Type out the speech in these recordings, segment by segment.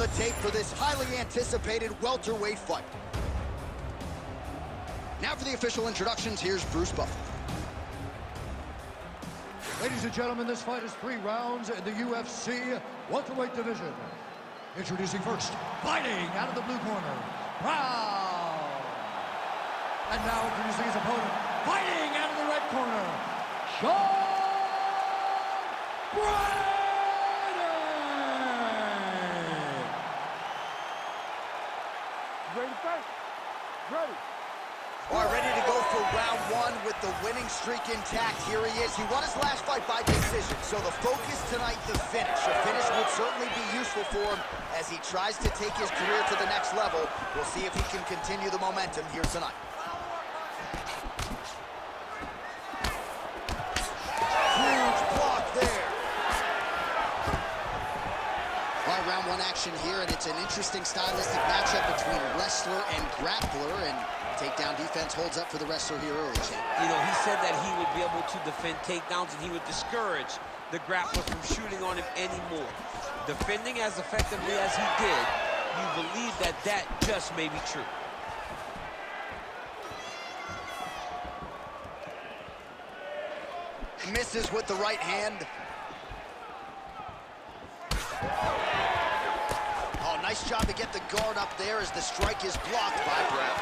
the tape for this highly anticipated welterweight fight. Now for the official introductions, here's Bruce Buffer. Ladies and gentlemen, this fight is 3 rounds in the UFC welterweight division. Introducing first, fighting out of the blue corner, Brown. And now introducing his opponent, fighting out of the red corner, Sean Brady. Ready to fight? Ready. All right, ready to go for round 1 with the winning streak intact. Here he is. He won his last fight by decision, so the focus tonight, the finish. A finish would certainly be useful for him as he tries to take his career to the next level. We'll see if he can continue the momentum here tonight. Huge block there. All right, round 1 action here, and it's an interesting stylistic matchup between wrestler and grappler, and takedown defense holds up for the wrestler here early, champ. You know, he said that he would be able to defend takedowns and he would discourage the grappler from shooting on him anymore. Defending as effectively as he did, you believe that that just may be true. Misses with the right hand. Oh, nice job to get the guard up there as the strike is blocked by Brown.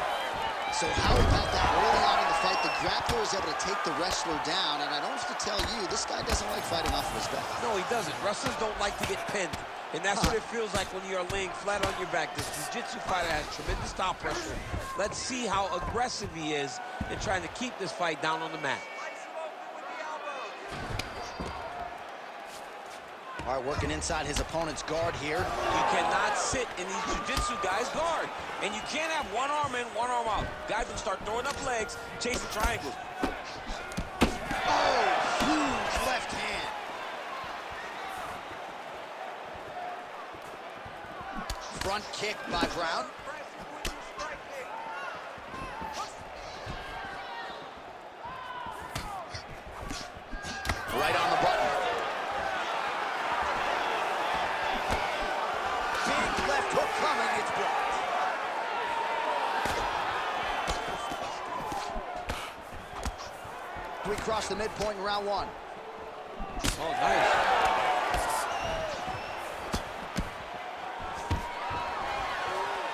So how about that early on in the fight? The grappler is able to take the wrestler down, and I don't have to tell you, this guy doesn't like fighting off of his back. No, he doesn't. Wrestlers don't like to get pinned, and that's what it feels like when you're laying flat on your back. This jiu-jitsu fighter has tremendous top pressure. Let's see how aggressive he is in trying to keep this fight down on the mat. All right, working inside his opponent's guard here. You cannot sit in these jiu-jitsu guys' guard. And you can't have one arm in, one arm out. Guys will start throwing up legs, chasing triangles. Oh, huge left hand. Front kick by Brown. Right on the button. Coming, it's blocked. We cross the midpoint in round 1. Oh, nice.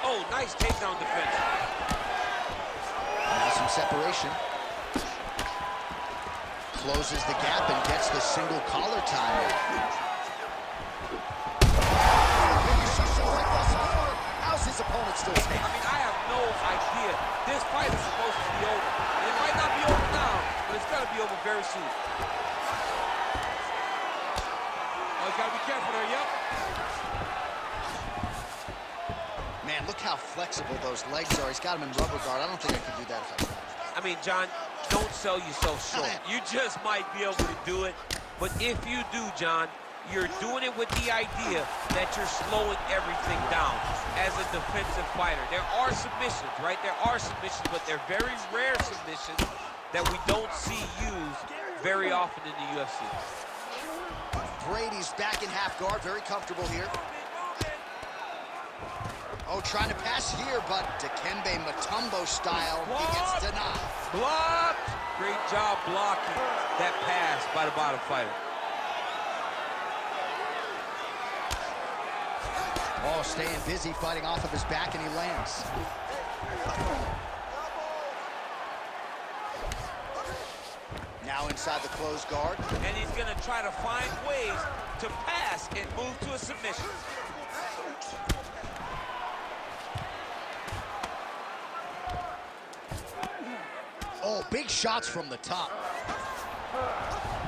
Oh, nice takedown defense. Now some separation. Closes the gap and gets the single collar time in. His opponent still standing. I mean, I have no idea. This fight is supposed to be over. And it might not be over now, but it's got to be over very soon. Oh, you got to be careful there, yep. Man, look how flexible those legs are. He's got him in rubber guard. I don't think I could do that if I tried. I mean, John, don't sell yourself short. You just might be able to do it. But if you do, John, you're doing it with the idea that you're slowing everything down as a defensive fighter. There are submissions, right? There are submissions, but they're very rare submissions that we don't see used very often in the UFC. Brady's back in half guard, very comfortable here. Oh, trying to pass here, but Dikembe Mutombo style, he gets denied. Blocked! Great job blocking that pass by the bottom fighter. Oh, staying busy, fighting off of his back, and he lands. Now inside the closed guard. And he's going to try to find ways to pass and move to a submission. Oh, big shots from the top.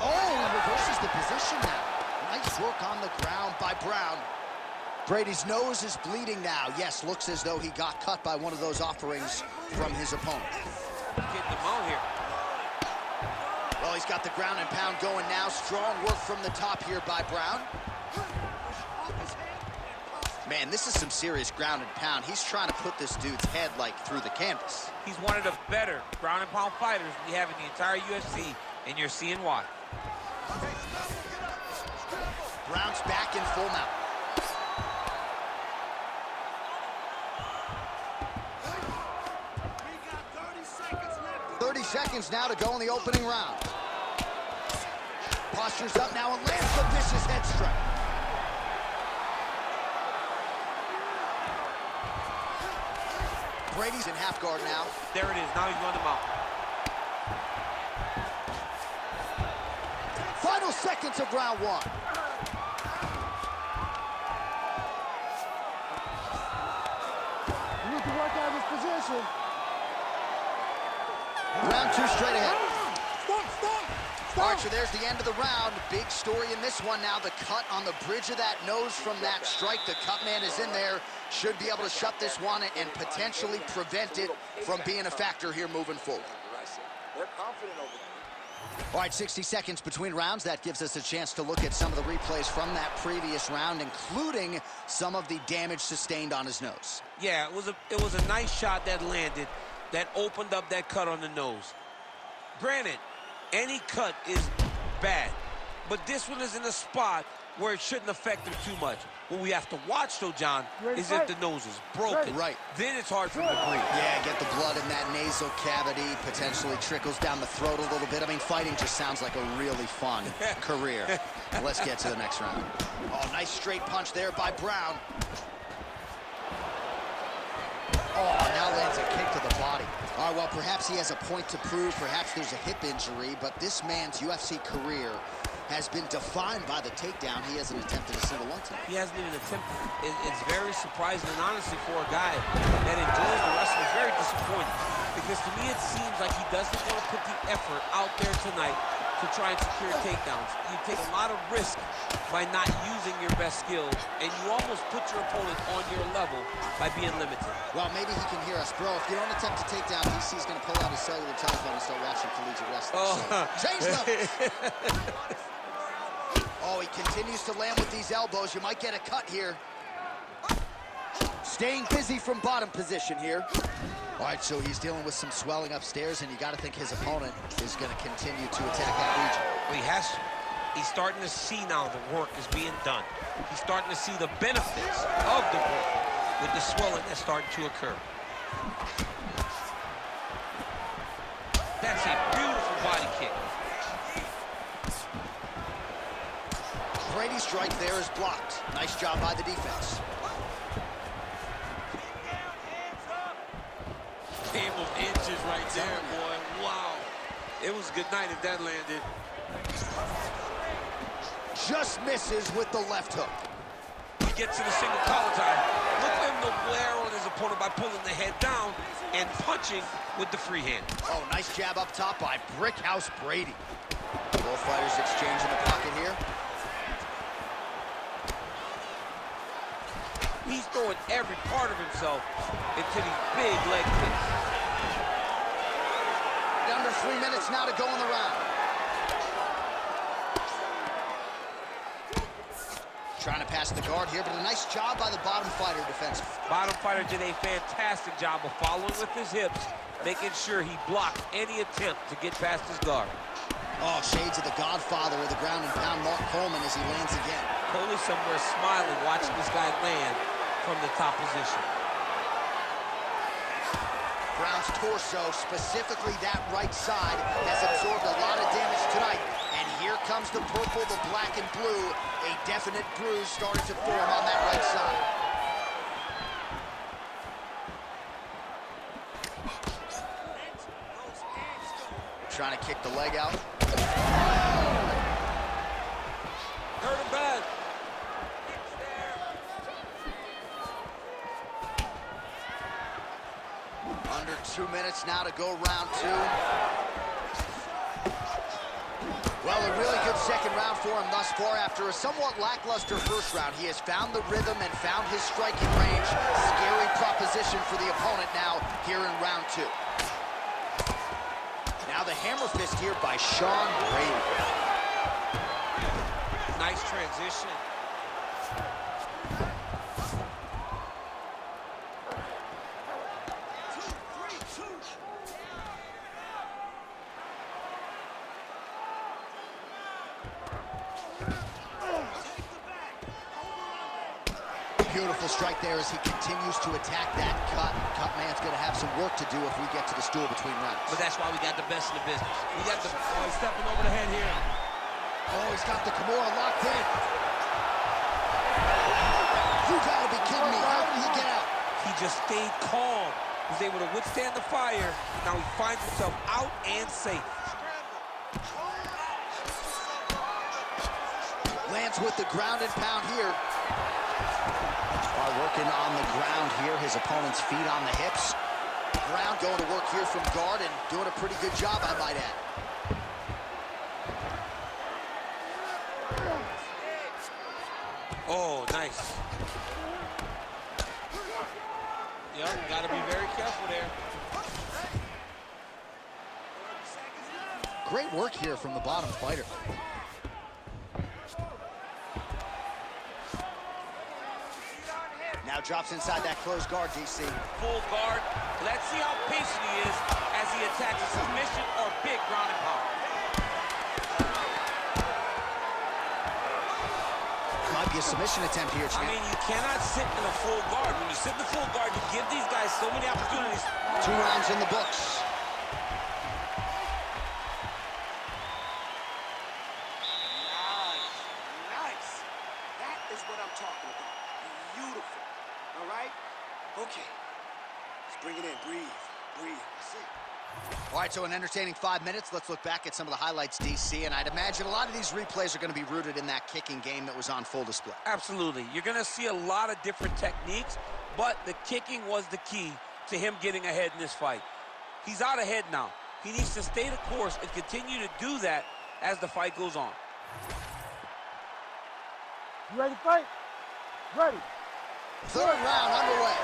Oh, he reverses the position now. Nice work on the ground by Brown. Brady's nose is bleeding now. Yes, looks as though he got cut by one of those offerings from his opponent. Getting him out here. Well, he's got the ground and pound going now. Strong work from the top here by Brown. Man, this is some serious ground and pound. He's trying to put this dude's head, like, through the canvas. He's one of the better ground and pound fighters we have in the entire UFC, and you're seeing why. Brown's back in full mount. seconds now to go in the opening round. Postures up now and lands the vicious head strike. Brady's in half guard now. There it is. Now he's run him out. Final seconds of round one. You need to work out his position. Round two straight ahead. Stop. All right, so there's the end of the round. Big story in this one now. The cut on the bridge of that nose from that strike. The cut man is in there. Should be able to shut this one and potentially prevent it from being a factor here moving forward. They're confident over there. All right, 60 seconds between rounds. That gives us a chance to look at some of the replays from that previous round, including some of the damage sustained on his nose. Yeah, it was a nice shot that landed, that opened up that cut on the nose. Granted, any cut is bad, but this one is in a spot where it shouldn't affect him too much. What we have to watch, though, John, is if the nose is broken. Right. Then it's hard for him to breathe. Yeah, get the blood in that nasal cavity, potentially trickles down the throat a little bit. I mean, fighting just sounds like a really fun career. Let's get to the next round. Oh, nice straight punch there by Brown. Oh, now lands a kick to the body. All right, well, perhaps he has a point to prove. Perhaps there's a hip injury, but this man's UFC career has been defined by the takedown. He hasn't attempted a single one tonight. He hasn't even attempted. It's very surprising, and honestly, for a guy that enjoys the wrestling, it's very disappointing. Because to me, it seems like he doesn't want to put the effort out there tonight to try and secure takedowns. You take a lot of risk by not using your best skills, and you almost put your opponent on your level by being limited. Well, maybe he can hear us. Bro, if you don't attempt to take down, DC's going to pull out his cellular telephone and start watching collegiate wrestling. Oh. So, change levels. Oh, he continues to land with these elbows. You might get a cut here. Staying busy from bottom position here. All right, so he's dealing with some swelling upstairs, and you got to think his opponent is going to continue to attack that region. Well, he has to. He's starting to see now the work is being done. He's starting to see the benefits of the work with the swelling that's starting to occur. That's a beautiful body kick. Brady's strike there is blocked. Nice job by the defense. Game of inches right there, boy. Wow. It was a good night if that landed. Just misses with the left hook. He gets to the single collar tie. Look at him to wear on his opponent by pulling the head down and punching with the free hand. Oh, nice jab up top by Brickhouse Brady. Both fighters exchanging the pocket here. He's throwing every part of himself into these big leg kicks. Under 3 minutes now to go in the round. Trying to pass the guard here, but a nice job by the bottom fighter defensively. Bottom fighter did a fantastic job of following with his hips, making sure he blocked any attempt to get past his guard. Oh, shades of the godfather of the ground and pound, Mark Coleman, as he lands again. Coley somewhere smiling, watching this guy land from the top position. Brown's torso, specifically that right side, has absorbed a lot of damage tonight. And here comes the purple, the black, and blue. A definite bruise started to form on that right side. Trying to kick the leg out. Hurt him bad. Under 2 minutes now to go round two. Well, a really good second round for him thus far. After a somewhat lackluster first round, he has found the rhythm and found his striking range. Scary proposition for the opponent now here in round two. Now the hammer fist here by Sean Brady. Nice transition. Beautiful strike there as he continues to attack that cut. Cut man's going to have some work to do if we get to the stool between rounds. But that's why we got the best in the business. We got the... Oh, he's stepping over the head here. Oh, he's got the Kimura locked in. You gotta be kidding me. How did he get out? He just stayed calm. He was able to withstand the fire. Now he finds himself out and safe. Lands with the ground and pound here. Working on the ground here. His opponent's feet on the hips. Ground going to work here from guard and doing a pretty good job, I might add. Oh, nice. Yep, got to be very careful there. Great work here from the bottom fighter. Now drops inside that closed guard, DC. Full guard. Let's see how patient he is as he attacks a submission or big ground and pound. Might be a submission attempt here, champ. I mean, you cannot sit in a full guard. When you sit in the full guard, you give these guys so many opportunities. 2 rounds in the books. Nice. That is what I'm talking about. Beautiful. All right? Okay. Let's bring it in. Breathe. Breathe. That's it. All right, so an entertaining 5 minutes. Let's look back at some of the highlights, DC, and I'd imagine a lot of these replays are going to be rooted in that kicking game that was on full display. Absolutely. You're going to see a lot of different techniques, but the kicking was the key to him getting ahead in this fight. He's out ahead now. He needs to stay the course and continue to do that as the fight goes on. You ready to fight? Ready. 3rd round underway.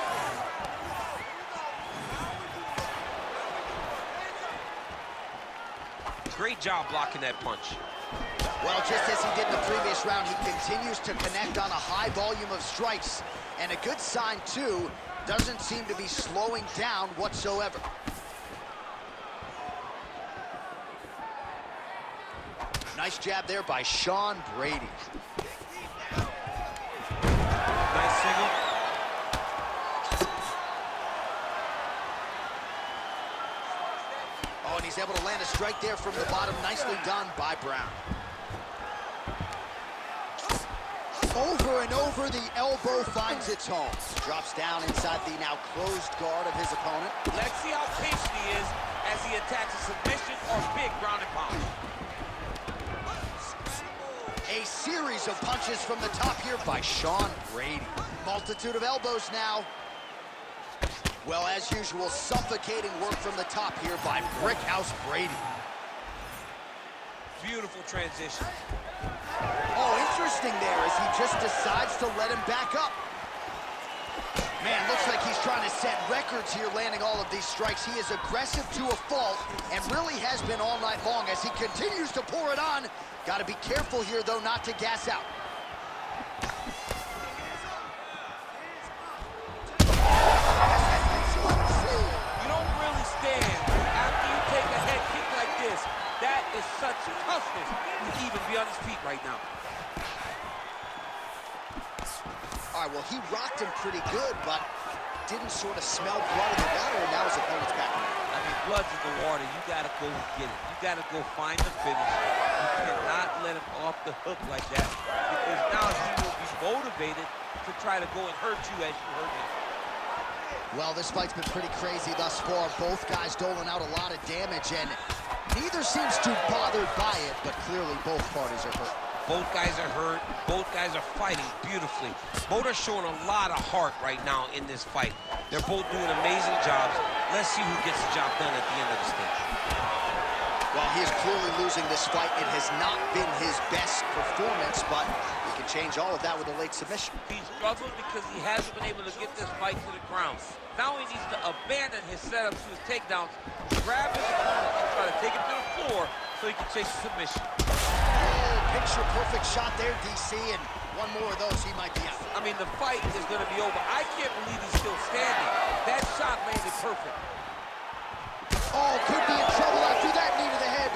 Great job blocking that punch. Well, just as he did in the previous round, he continues to connect on a high volume of strikes. And a good sign, too, doesn't seem to be slowing down whatsoever. Nice jab there by Sean Brady. Nice single. Oh, and he's able to land a strike there from the bottom. Nicely done by Brown. Over and over, the elbow finds its home. Drops down inside the now closed guard of his opponent. Let's see how patient he is as he attacks a submission or big ground and pound. A series of punches from the top here by Sean Brady. Multitude of elbows now. Well, as usual, suffocating work from the top here by Brickhouse Brady. Beautiful transition. Oh, interesting there as he just decides to let him back up. Man, looks like he's trying to set records here, landing all of these strikes. He is aggressive to a fault and really has been all night long as he continues to pour it on. Got to be careful here, though, not to gas out. You don't really stand after you take a head kick like this. That is such toughness to even be on his feet right now. All right, well, he rocked him pretty good, but didn't sort of smell blood in the water, and now his opponent's back. I mean, blood's in the water. You got to go get it. You got to go find the finish. You cannot let him off the hook like that, because now he will be motivated to try to go and hurt you as you hurt him. Well, this fight's been pretty crazy thus far. Both guys doling out a lot of damage, and neither seems too bothered by it, but clearly both parties are hurt. Both guys are hurt. Both guys are fighting beautifully. Both are showing a lot of heart right now in this fight. They're both doing amazing jobs. Let's see who gets the job done at the end of the stage. Well, he is clearly losing this fight. It has not been his best performance, but he can change all of that with a late submission. He struggled because he hasn't been able to get this fight to the ground. Now he needs to abandon his setup to his takedowns, grab his opponent, and try to take him to the floor so he can chase the submission. Picture-perfect shot there, DC, and one more of those, he might be out. I mean, the fight is going to be over. I can't believe he's still standing. That shot landed perfect. Oh, could be in trouble after that knee to the head.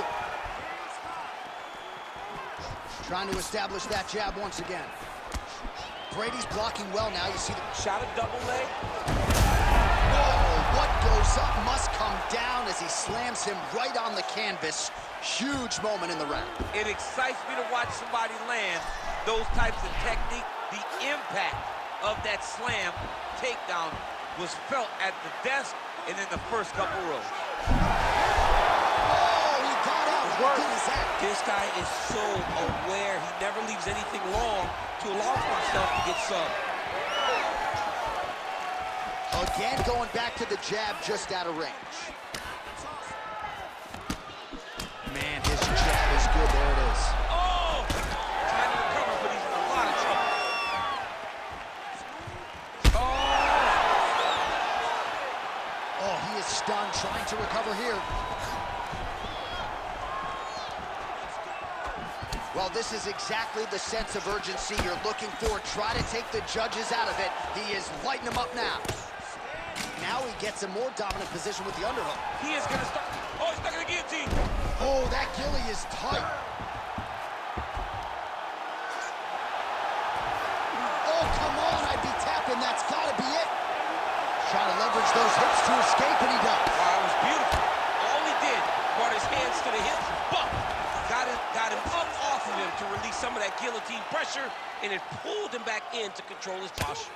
Trying to establish that jab once again. Brady's blocking well now. You see the Shot a double leg. oh, what goes up must come down as he slams him right on the canvas. Huge moment in the round. It excites me to watch somebody land those types of technique. The impact of that slam takedown was felt at the desk and in the first couple rows. Oh, he got out. How good is that? This guy is so aware. He never leaves anything long to allow for himself to get subbed. Again, going back to the jab just out of range. Man, his jab is good. There it is. Oh! Trying to recover, but he's in a lot of trouble. Oh, he is stunned, trying to recover here. Well, this is exactly the sense of urgency you're looking for. Try to take the judges out of it. He is lighting them up now. Now he gets a more dominant position with the underhook. He is going to start. Oh, he's stuck in the guillotine. Oh, that gilly is tight. Oh, come on, I'd be tapping. That's got to be it. Trying to leverage those hips to escape, and he does. Wow, it was beautiful. All he did, brought his hands to the hips, but got him up off of him to release some of that guillotine pressure, and it pulled him back in to control his posture.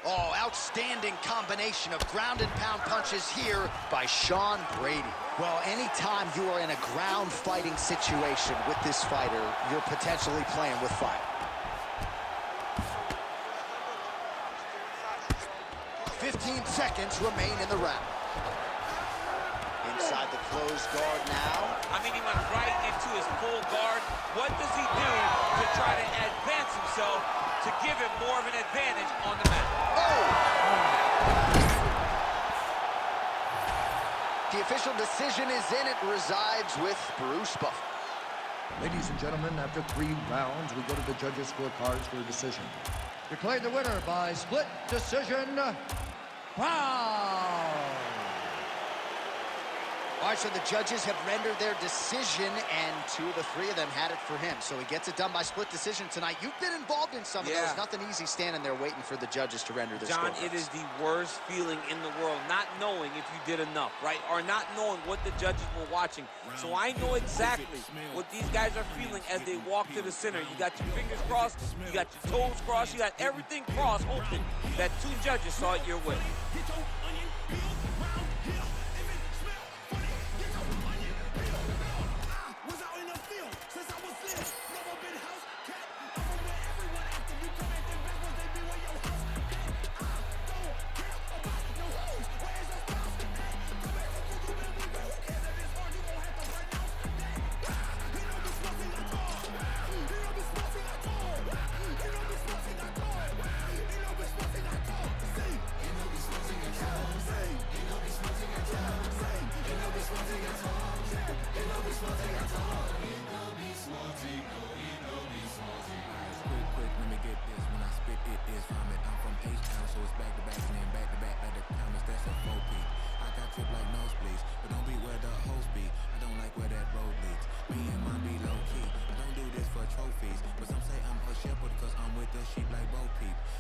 Oh, outstanding combination of ground and pound punches here by Sean Brady. Well, anytime you are in a ground fighting situation with this fighter, you're potentially playing with fire. 15 seconds remain in the round. Inside the closed guard now. I mean, he went right into his full guard. What does he do to try to advance himself to give him more of an advantage on the mat? Oh! The official decision is in. It resides with Bruce Buffer. Ladies and gentlemen, after 3 rounds, we go to the judges' scorecards for a decision. Declared the winner by split decision, Brown. All right, so the judges have rendered their decision, and 2 of the 3 of them had it for him. So he gets it done by split decision tonight. You've been involved in some of those. Nothing easy standing there waiting for the judges to render their John, scorecards. it is the worst feeling in the world, not knowing if you did enough, right? Or not knowing what the judges were watching. So I know exactly what these guys are feeling as they walk to the center. You got your fingers crossed, you got your toes crossed, you got everything crossed, hoping that 2 judges saw it your way.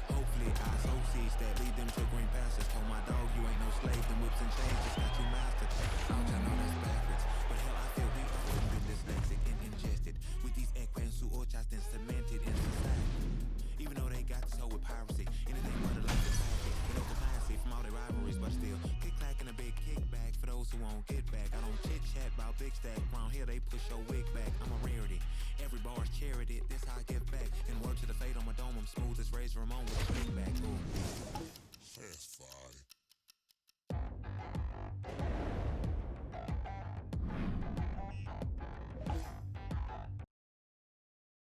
Hopefully I sow seeds that lead them to green pastures. Told my dog you ain't no slave, them whips and chains just got you mastered.